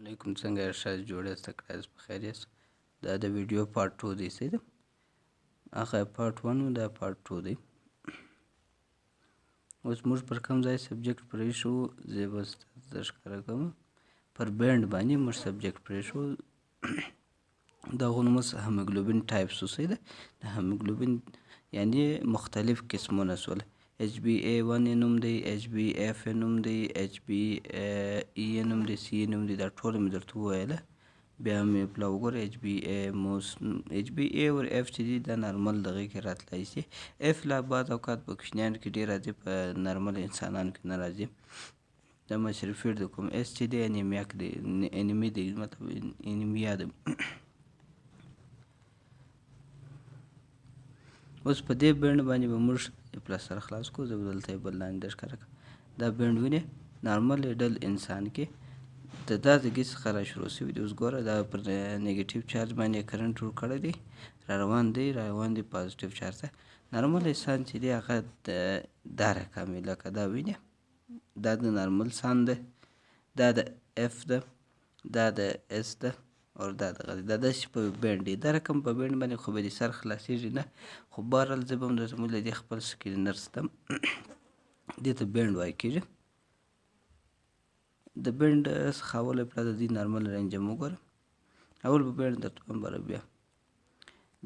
علیکم څنګه یاست ښه جوړ یاست تکړه یاست په خیر یاست دا د ویډیو پارت 2 دی صحیح ده هغه پارت 1 و دا پارت 2 دی اوس موږ پر کوم ځای سبجیکټ پرېښو زه به درته ښکاره کوم پر بینډ باندې موږ سبجیکټ پرېښو دغه نوم اوس هموګلوبین ټایپس و صحیح ده د هموګلوبین یعنې مختلف قسمونه شول اچ بي ای 1 یې نوم دی اچ بي اف یې نوم دی اچ بي ای یې نوم دی سی یې نوم دی دا ټول مې درته وویله بیا مې پله وګوره اچ بي ای اچ بي ای او اف چې دي دا نارمل دغې کې راتلی شي اف لا بعض اوقات په کوچنیانو کې ډېر راځي په نارمل انسانانو کې نه راځي دا مشرفیټ د کوم اس چې دی انیمیاک دی انیمي دی مطلب انیمیا ده اوس په دې بینډ باندې به موږ پلستر خلاص کړو زه به دلته یې بل لاندې درښکاره کړم دا بینډ وینې نارمل ایډل انسان کې د دا ځګي څخه را شروع شوي دي اوس ګوره دا پر نیګیټیو چارج باندې کرنټ ور کړی دی را روان دی پازیټیو چارج ته نارمل انسان چې دی هغه دا رقم لکه دا وینې دا د نارمل سان ده دا د اف ده دا د اس ده او دا دغه دی دا داسې په بینډ دی دا رقم په بینډ باندې خو به دې سر خلاصېږي نه خو بهرحال زه به هم درته له دې خپل سکرینر ستم دې ته بینډ وایي کېږي د بینډ څخه اوله پله د دې نارمل رینج هم وګوره اول به بینډ درته وایم بره بیا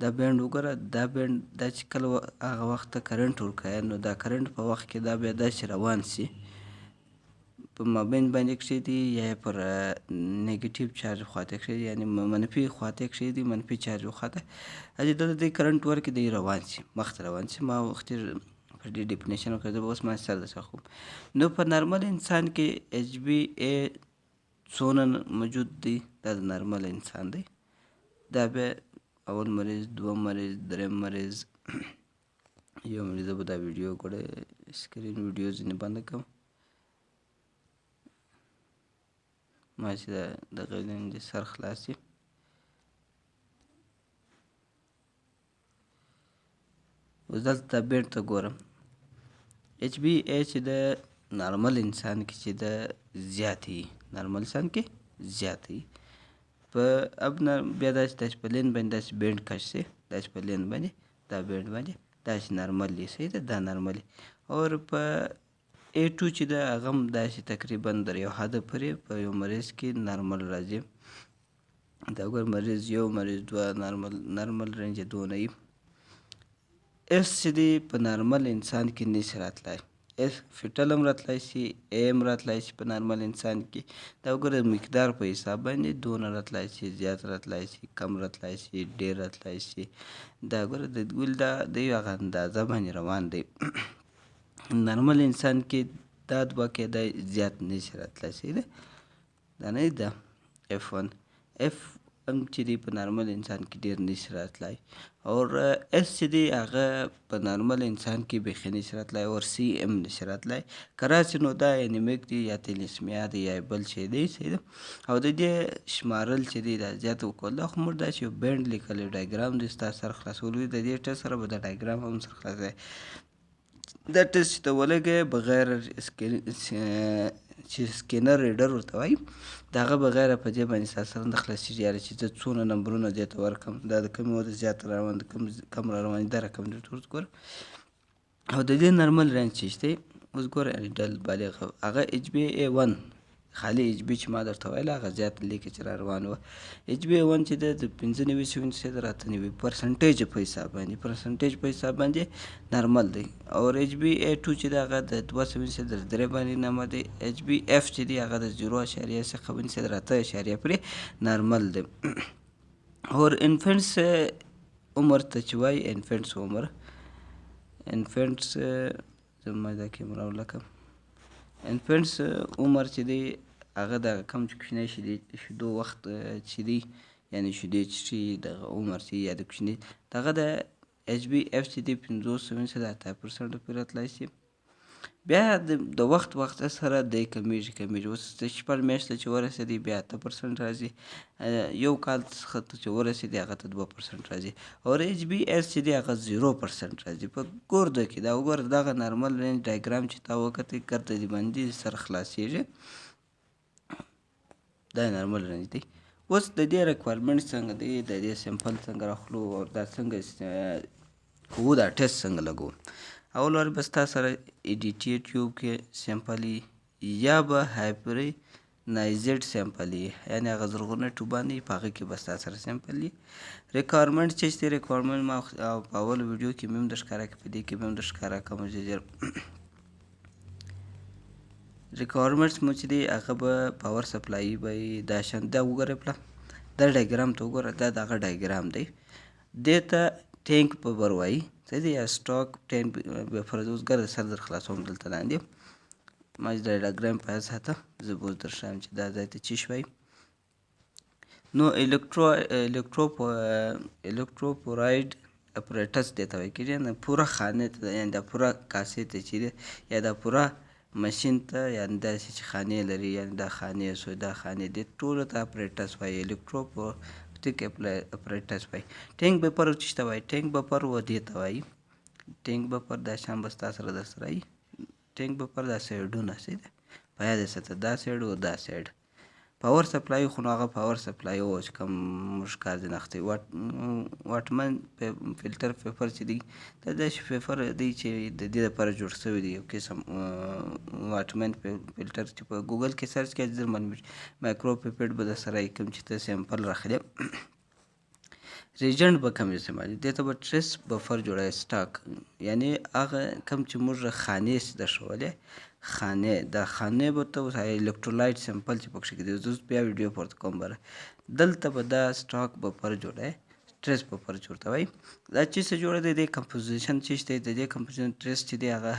دا بینډ وګوره دا بینډ دا چې کله هغه وخت ته کرنټ ورکوې نو دا کرنټ په وخت کې دا بیا داسې روان شي په مابین باندې کښېږدي یا یې پر نیګیټیو چارج خواته کښېږدي یعنې منفي خواته کښېږدي منفي چارج وخواته چې دلته دی کرنټ ورکړي دی روان شي مخته روان شي ما وختي په دې ډیفینیشن وکړه زه به اوس ما سر درڅخه خوم نو په نارمل انسان کې اچ بي ای څونه موجود دی دا د نارمل انسان دی دا بیا اول مریض دوم مریض دریم مریض یو مریض به دا ویډیو ګوره سکرین ویډیو ځینې بنده کړم ما چې دغه د سر خلاص شي اوس دلته دا بینډ ته ګورم اچ بي ای چې د نارمل انسان کې چې د زیات وي نارمل انسان کې زیات وي په بیا داسې په لین باندې داسې بینډ کش شي داسې په لین باندې دا بینډ باندې داسې نارمل وي صحیح ده دا نارمل وي اور په ای ټو چې ده هغه هم داسې تقریبا در یو حده پورې په یو مریض کې نارمل راځي دا وګوره مریض یو مریض دوه نارمل رینج یې دونه وي اس چې دی په نارمل انسان کې نشي راتلی اس فیټل هم راتلی شي ای هم راتلی شي په نارمل انسان کې دا وګوره مقدار په حساب باندې دونه راتلی شي زیات راتلی شي کم راتلی شي ډېر راتلی شي دا وګوره دا د یو هغه اندازه باندې روان دی نارمل انسان کې دا دوه کېدای زیات نشي راتلی صحیح ده دا نه ده اف 1 اف هم چې دی په نارمل انسان کې ډېر نشي راتلی اور اس چې دی هغه په نارمل انسان کې بیخي نشي راتلی اور سی هم نشي راتلی که راسي نو دا انیمیک دی یا تیلیسمیا دی یا بل شی دی صحیح ده او د دې شمارل چې دی دا زیات وکړل دا خو موږ داسې یو بینډ لیکلی ډایګرام دی ستا سر خلاصول وي د دې ټسټ سره به د ډایګرام هم سر خلاصوي دا ټسټ چې ته ولګوې بغیر چې سکینر ریډر ورته وایي د هغه بغیر په دې باندې ستا سر نه خلاصېږي یاره چې زه څونه نمبرونه دې ته ورکړم دا د کمې وده زیات را روان د کم را روان دا رقم درته اوس ګوره او د دې نارمل رینج چې دی اوس ګوره ډل بالغ هغه اچ بي ای 1 خالي اچ بي چې ما درته ویله هغه زیات لیکې چې را روان وه اچ بي ای 1 چې دی د 95% په حساب باندې نارمل دی او اچ بي ای 2 چې دی هغه د 2.3 باندې نامه دی اچ بي اف چې دی هغه د 0.8 نارمل دی اور انفنټس عمر ته چې وایي انفنټس زما دا کیمره ولکه انفنټس عمر چې دی هغه دغه کم چې کوچنی شیدو وخت چې دی یعنې شیدې څښي دغه عمر چې یا د کوچني دغه د اچ بي اف چې دی 50% پورې راتلی شي بیا د وخت سره دی کمیږي اوس 6 میاشتې چې ورسېدي بیا 8% راځي یو کال څخه چې ورسېدي هغه ته 2% راځي او اچ بي اس چې دی هغه 0% راځي په ګرده کې دا وګوره دغه نارمل رینج ډایګرام چې تا وکتئ ګرده دې باندې سر خلاصېږي دا نارمل رینج دی. اوس د دې ریکوایرمنټ څنګه دی، د دې سیمپل څنګه راخلو او دا څنګه کوو، دا ټیسټ څنګه لګو. اول وار به ستا سره ایډیټ ټیوب کې سیمپل یا به هایپرنایزډ سیمپل یعنې هغه زرغونه ټوبان دي په هغه کې به ستا سره سیمپل وي. ریکوایرمنټ چې دی ریکوایرمنټ ما په اول ویډیو کې مې هم در ښکاره کړي، په دې کې به هم در ښکاره کړم ژر. ریکوایرمنټس مو چې دی هغه به پاور سپلای به دا شان دا وګورئ پله دا ډایګرام ته وګوره، دا د هغه ډایګرام دی. دې ته ټینک بفر وایي صحیح دی، یا سټاک ټینک بفر. اوس ګرد سر در خلاصوم دلته لاندې ما چې دا ډایګرام په ساته زه به اوس در ښایم چې دا ځای ته څه شی وایي. نو الکتروپورایډ اپریټس دې ته وایي کېږي، نه پوره خانې ته یعنې دا پوره کاسې ته چې دی یا دا پوره ماشین ته یعنې داسې چې خانې لري، یعنې دا خانې سو دا خانې دې ټولو ته اپریټس وایي، الکتروپورایډ اپریټس وایي. ټینک بفر چې ته وایي، ټینک بفر و دې ته وایي. ټینک بفر دا شان به ستا سره در سره وي. ټینک بفر دا سایډونه صحیح ده، په یاد یې ساته، دا سایډ و دا سایډ. پاور سپلای خو نو هغه پاور سپلای و چې کوم موږ کار ځناختی. واټمن فلټر پیپر چې دی دا داسې پیپر دی چې د دې لپاره جوړ شوی دی، یو قسم واټمن فلټر چې په ګوګل کې سرچ کړئ زر معلومیږي. مایکرو پیپټ به در سره کوم چې ته سیمپل راخلې. ریجنټ به کوم استعمالوي، دې ته به ټریس بفر جوړوي سټاک، یعنې هغه کوم چې موږ خانې درښولې خانې، دا خانې به ته اوس الکترولایټ سیمپل چې پکښې کېدی اوس بیا ویډیو پورته کوم بره. دلته به دا سټاک بفر جوړوي، ټریس بفر چې ورته وایي. دا چې څه جوړه دی، د کمپوزیشن چې دی د دې کمپوزیشن ټریس چې دی هغه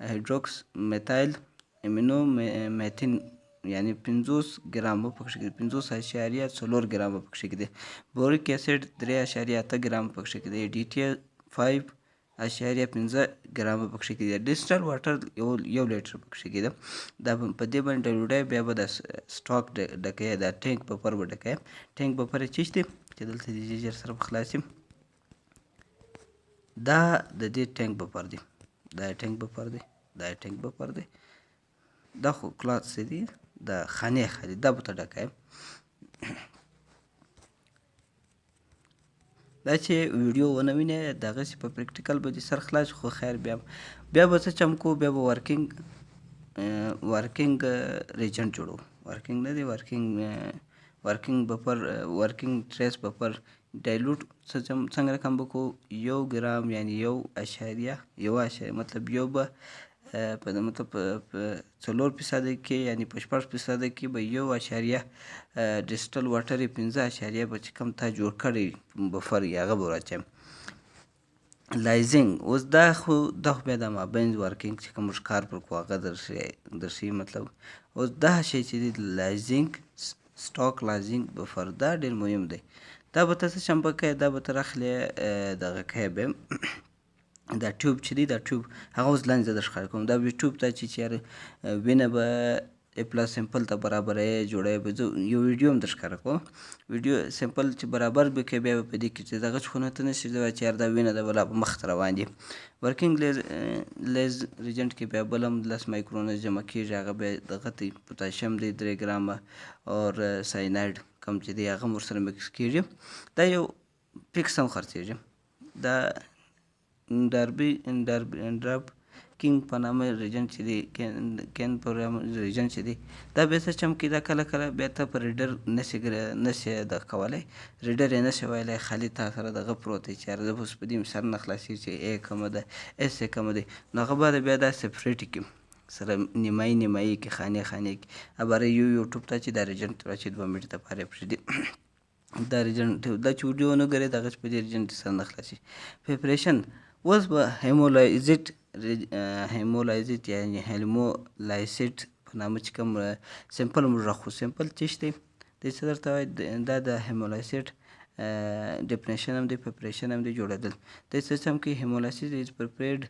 هایډروکس میتایل امینو میتین یعنې 50 ګرام به پکښې کېدي، 50.4 ګرام به پکښې کېدي. بوریک اسید 3.8 ګرام پکښې کېدي، DTA 5.5 ګرام به پکښې کېدي. ډیسټل واټر 1 لیټر پکښې کېده. دا په دې باندې ډایلوډوي، بیا به د سټاک ډکوي، دا ټینک بفر به ډکوي. ټینک بفر یې چی دی چې دلته د ژر سره به خلاص یم. دا د دې ټینک بفر دی، دا ټینک بفر دی، دا ټینک بفر دی. دا خو کلاس څه دی، دا خانې خالي دا به ته ډکوي. دا چې ویډیو ونه وینې دغسې په پریکټیکل به دې سر خلاص، خو خیر بیا به څه چم کوو، بیا به ورکینګ ریجنټ جوړو. ورکینګ نه دی، ورکینګ بفر، ورکینګ ټریس بفر ډایلوټ څنګه رقم به کوو، 1 ګرام یعنې 1.1 مطلب یو به په مطلب په 4% کې یعنې په 6% کې به 1.1 ډیسټل واټر یې 15 به چې کوم تا جوړ کړی بفر یې هغه به ورچوم. لایزینګ اوس دا خو بیا د مابین ورکینګ چې کوم موږ کار پر کوو هغه درښیي. مطلب اوس دا شی چې دی لایزینګ سټاک لایزینګ بفر دا ډېر مهم دی. دا به ته څه شنبه کوې، دا به ته راخلې دغه کوې بیا دا ټیوب چې دی، دا ټیوب هغه اوس لاندې زه در ښکاره کوم. دا ټیوب ته چې چېرې وینه به پلس سیمپل ته برابروي جوړوي، به زه یو ویډیو هم در ښکاره کوم. ویډیو سیمپل چې برابر به کوې بیا به په دې کې چې دغه څخه ته نه شي چېر دا وینه ده بله مخ ته روان دي. ورکینګ لیز ریجنټ کې بیا بل هم 10 مایکرونه جمع کېږي، هغه بیا دغه ته پوتاشیم دی 3 ګرامه اور ساینایډ کوم چې دی هغه هم ورسره مکس کېږي. دا یو فکس هم خرڅېږي. دا ډراب کینګ په نامه ریجنټ چې دی، کین پروګرام ریجنټ چې دی دا بیا څه چم کې دا کله کله بیا ته په ریډر نشي دغه کولی، ریډر یې نشي ویلی، خالي تا سره دغه پروت دی چې زه به اوس په دې سر نه خلاصېږي چې ای کومه ده اس یې کومه دی. نو هغه بعد بیا دا سپریټ کړي سره نیمایي کې خانې کې اباره یو یوټیوب ته چې دا ریجنټ راچې 2 منټ دپاره یې پرېږدي. دا ریجنټ دا چې ویډیو ونه ګورې دغسې په دې ریجنټ سره نه خلاصېږي. پریپریشن اوس به هیمولایزیټ یعنې هیمولایسیټ په نامه چې کوم سیمپل موږ راخلو. سیمپل څه شی دی، دی څه درته وایي، دا د هیمولایسیټ ډیفینیشن هم دی، پریپریشن هم دی جوړېدل. دی څه چم کې هیمولایسیس is prepared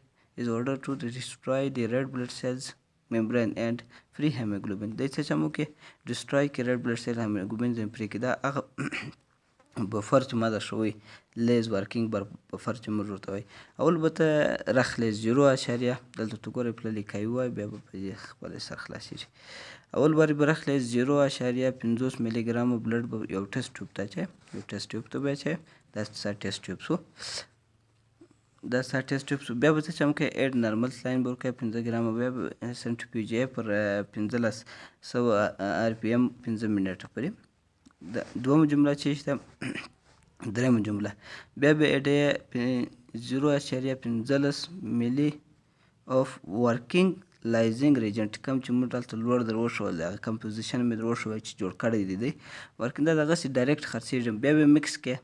is ordered to destroy the red blood cells membrane and free hemoglobin. دی څه چم کې destroy کې red blood cell hemoglobin ځین پرې کې. دا هغه بفر چې ما در شوی لیز ورکینګ بفر چې موږ ورته وایي. اول به ته راخلې 0.0 دلته ته ګورې پله لیکایي وایي، بیا به په دې خپله سر خلاصېږي. اول بار به راخلی 0.50 میلی ګرامه بلډ به یو ټیسټ ټیوب ته اچوئ، یو ټیسټ ټیوب ته به اچوئ. دا ستا ټیسټ ټیوب شو، دا ستا ټیسټ ټیوب شو. بیا به څه چم کوئ، ایډ نارمل سلاین به ورکوئ 15 ګرامه. بیا به سنټریفیوژ پر 1500 آر پی ایم 15 منټه پورې. دومه جمله چې شته. درېیمه جمله بیا به ایډ 0.15 میلی of working لایزینګ ریجنټ، کوم چې موږ دلته لوړ در وښول هغه کمپوزیشن مې در وښول چې جوړ کړی دی ورکینګ دا دغسې ډایرکټ خرڅېږي. بیا به مکس کې،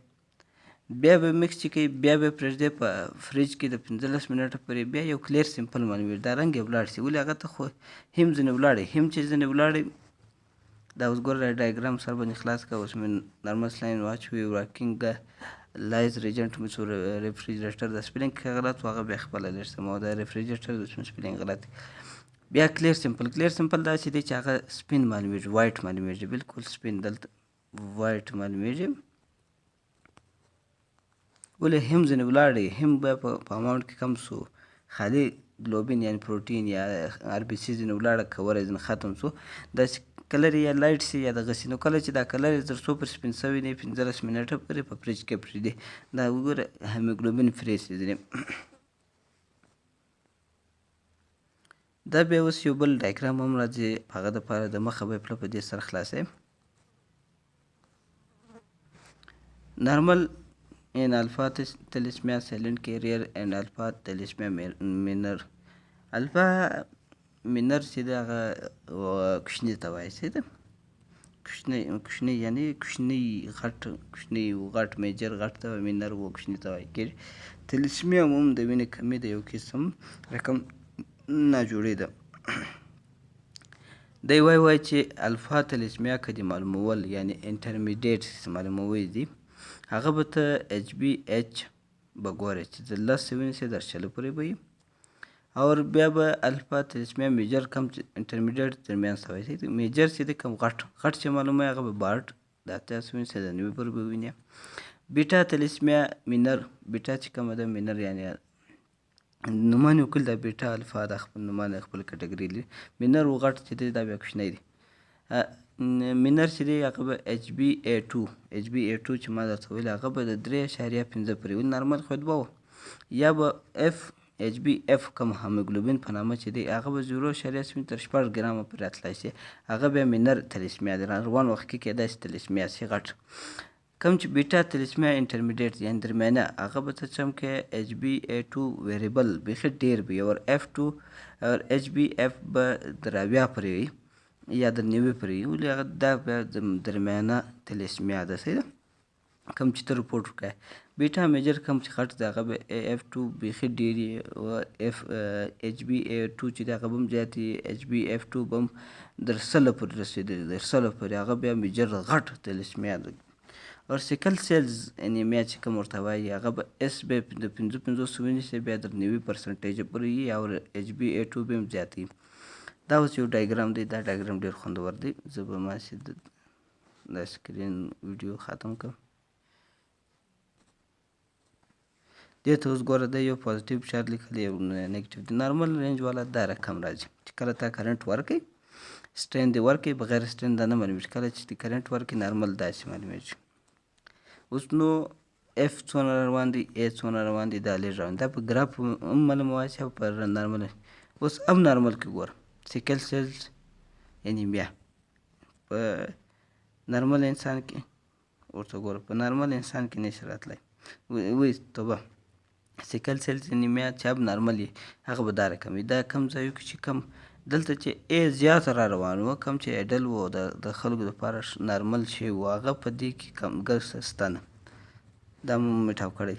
بیا به مکس چې کوي، بیا به پرېږدې په فریج کې د 15 منټه پورې. بیا یو کلیر سمپل معلومېږي، دا رنګ یې ولاړ شي. ولې هغه ته خو هم ځینې ولاړی، هم چې ځینې ولاړی. دا اوس ګوره ډایګرام سر باندې خلاص کړه. اوس مې نارمل سلاین واچوي، ورکینګ لایز ریجنټ مې څو ریفریجریټر د سپیلنګ کې غلط و، هغه بیا خپله لږ سمه و. دا ریفریجریټر د سپیلنګ غلط. بیا کلیر سمپل، کلیر سمپل داسې دی چې هغه سپین معلومیږي، وایټ معلومیږي، بالکل سپین. دلته وایټ معلومیږي. ولې هم ځینې ولاړ دی، هم بیا په اماونټ کې کم سو، خالي ګلوبین یعنې پروټین یا آر بي سي ځینې ولاړه، کوره ځینې ختم سو. داسې کلر یا لایټ سي یا دغسې. نو کله چې دا کلر یې تر څو پر سپین سوی دی 15 منټه پورې په فریج کې پرېږدي. دا وګوره هیموګلوبین فري سي ځینې. دا بیا اوس یو بل ډایګرام هم راځي، هغه دپاره د مخه به یې پله په دې سره خلاصوي. نارمل in alpha thalassemia silent carrier and alpha thalassemia minor. alpha minor چې دی هغه کوچني ته وایي، چې ده کوچنی یعنې کوچنی غټ، کوچنی غټ میجر غټ ته وایي، مینر و کوچني ته وایي کېږي. تلسمیا هم د وینې کمي د یو قسم رقم ناجوړې ده. دی وایي چې الفا تلسمیا که دې معلومول یعنې انټرمیډیټ معلوموی دي، هغه به ته ایچ بي ایچ به ګورې چې د 10 سے ونیسې در 40 پورې به وي. اور بیا به الفا تلسمیا میجر کم چې انټرمیډیټ درمیان ته وایي. میجر چې دی کم غټ چې معلوموي هغه به بارډ د 80 سے ونیسې د 90 پورې به ویني. بیټا تلسمیا مینر، بیټا چې کومه ده مینر یعنې نومان وکړي دا بیټا الفا دا خپل نومان خپل کټګري لري. مینر و غټ چې دی دا بیا کوچنی دی. مینر چې دی هغه به ایچ بي ای 2 ایچ بي ای 2 چې ما درته ویل هغه به د 3.5 پورې وي. نارمل خو دوه و. یا به اف ایچ بي اف کوم هیموګلوبین په نامه چې دی هغه به 0.0 تر 6 ګرامه پورې راتلی شي. هغه بیا مینر تلسمیا دی. روان وخت کې کیدای شي تلسمیا شي غټ. کوم چې بیټا تلسمیا انټرمیډیټ یعنې درمیانه هغه به ته چم کې ایچ بي ای 2 ویریبل بیخي ډېر وي، او اف 2 او ایچ بي اف به در 80 پورې وي یا در 90 پورې وي. ولې هغه دا بیا درمیانه تلسمیا ده. صحیح ده. کوم چې ته رپورټ وکړې بیټا میجر کوم چې غټ دی هغه به ای اف 2 بیخي ډېر وي، او اف ایچ بي ای 2 چې دی هغه به هم زیات وي. ایچ بي اف 2 به هم در 100 پورې رسېدلی، در 100 پورې. هغه بیا میجر غټ تلسمیا ده. او سیکل سیلز انیمیا چې کوم ورته وایي هغه به اس به د 55 ونیسي بیا در 90% پورې وي، او ایچ بي ای 2 به هم زیات وي. دا اوس یو ډایګرام دی. دا ډایګرام ډېر خوندور دی. زه به ماسې د سکرین ویډیو ختم کړم. دې ته اوس ګوره دی یو پازیټیو چارج لیکلی، یو نیګیټیو دی. نارمل رینج والا دا رقم راځي چې کله تا کرنټ ورکوي سټرین دې ورکوي، بغیر سټرین دا نه معلومېږي. کله چې دې کرنټ ورکوي نارمل داسې معلومېږي. اوس نو اف څونه روان دی، ای څونه روان دی، دا لږ روان دی. دا په ګراف هم معلوموای شي او په نارمل. اوس اب نارمل کې ګوره سیکل سیلز انیمیا په نارمل انسان کې ورته ګوره، په نارمل انسان کې نشي راتلی. وایي توبه سیکل سیلز انیمیا چې اب نارمل وي هغه به دا رقم وي. دا کم ځایو کې چې کم دلته چې ای زیات را روان و، کم چې ایډل و د خلکو دپاره نارمل شی و، هغه په دې کې کم ګر سسته نه، دا مو میټاو کړی.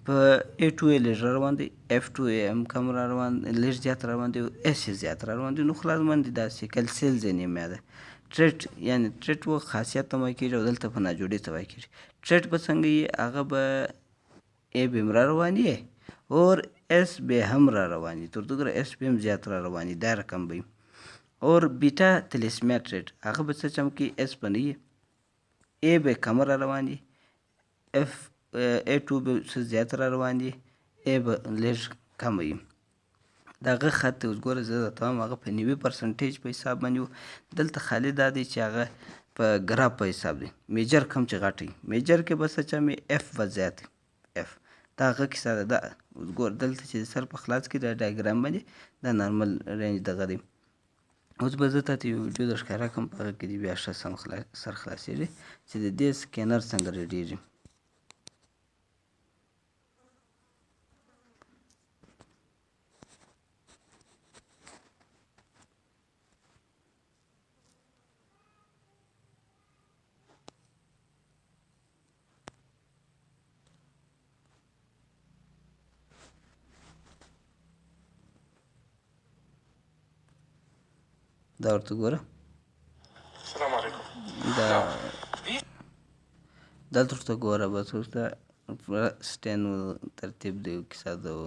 په ای 2 یې لږ را روان دی، اف 2 یې هم کم را روان، لږ زیات را روان دی، اس یې زیات را روان دی. نو خلاصمند دا سیکل سیلز انیمیا ده. ټریټ یعنې ټریټ و خاصیت ته وایي کېږي، او دلته په ناجوړي ته وایي کېږي. ټریټ به څنګه یي، هغه به ای به هم را روان یي اور اس به هم را روان یي، تر دغه اس به هم زیات را روان یي. دا رقم به وي. اور بیټا تلسمیا ټریټ هغه به څه چم کې اس به نه یي، ای به کم را روان یي، اف ای 2 به څه زیات را روان یي، ای به لږ کم وي. د هغه خط دی اوس ګوره زه درته وایم هغه په 90% په حساب باندې و. دلته خالي دا دی چې هغه په ګراف په حساب دی. میجر کم چې غټ وي میجر کې به څه چم وي اف به زیات وي اف دا هغه کیسه ده. دا اوس ګوره دلته چې د سر په خلاص کې دا ډایګرام باندې دا نارمل رینج دغه دی. اوس به زه تاته یو ویډیو در ښکاره کړم په هغه کې دې بیا ښه سم سر خلاصېږي چې د دې سکینر څنګه ریډېږي. دا ورته ګوره السلام علیکم. دا دلته ورته ګوره بس ورته پوره سټین و ترتیب دی کیسه ده و.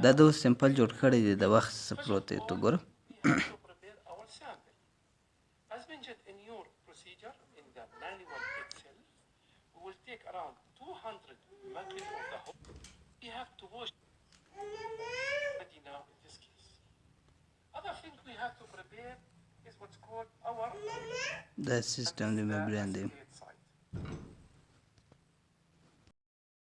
دا د اوس سمپل جوړ کړی دی د وخت څه پروت دی ته ګوره. دا سیستم د ممبرین دی.